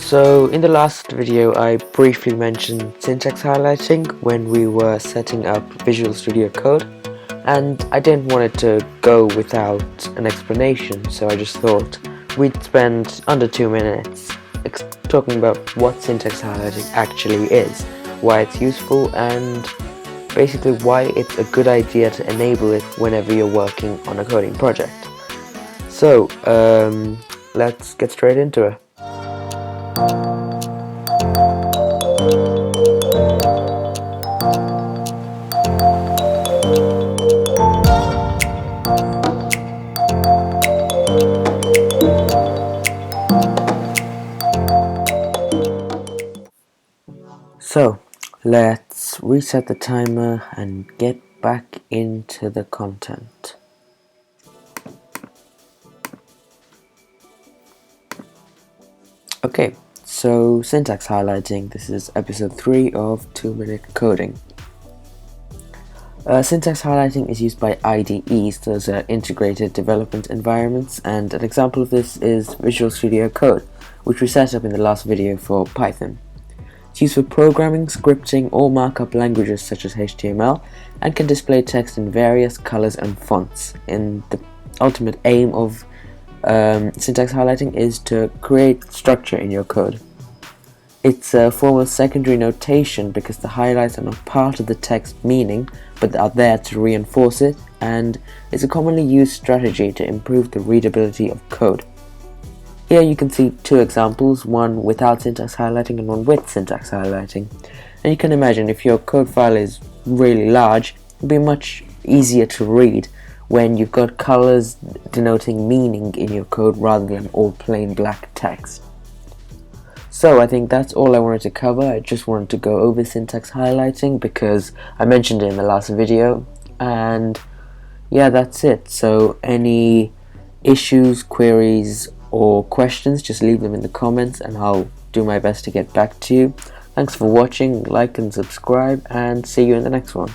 So in the last video I briefly mentioned syntax highlighting when we were setting up Visual Studio Code, and I didn't want it to go without an explanation, so I just thought we'd spend under 2 minutes talking about what syntax highlighting actually is, why it's useful, and basically why it's a good idea to enable it whenever you're working on a coding project. So let's get straight into it. So let's reset the timer and get back into the content. Okay, so syntax highlighting. This is episode 3 of 2-minute coding. Syntax highlighting is used by IDEs, those are integrated development environments, and an example of this is Visual Studio Code, which we set up in the last video for Python. It's used for programming, scripting, or markup languages such as HTML, and can display text in various colors and fonts. And the ultimate aim of syntax highlighting is to create structure in your code. It's a form of secondary notation because the highlights are not part of the text meaning, but are there to reinforce it, and it's a commonly used strategy to improve the readability of code. Here you can see two examples, one without syntax highlighting and one with syntax highlighting. And you can imagine if your code file is really large, it'll be much easier to read when you've got colors denoting meaning in your code rather than all plain black text. So I think that's all I wanted to cover. I just wanted to go over syntax highlighting because I mentioned it in the last video, and yeah, that's it. So any issues, queries, or questions, just leave them in the comments and I'll do my best to get back to you. Thanks for watching, like and subscribe, and see you in the next one.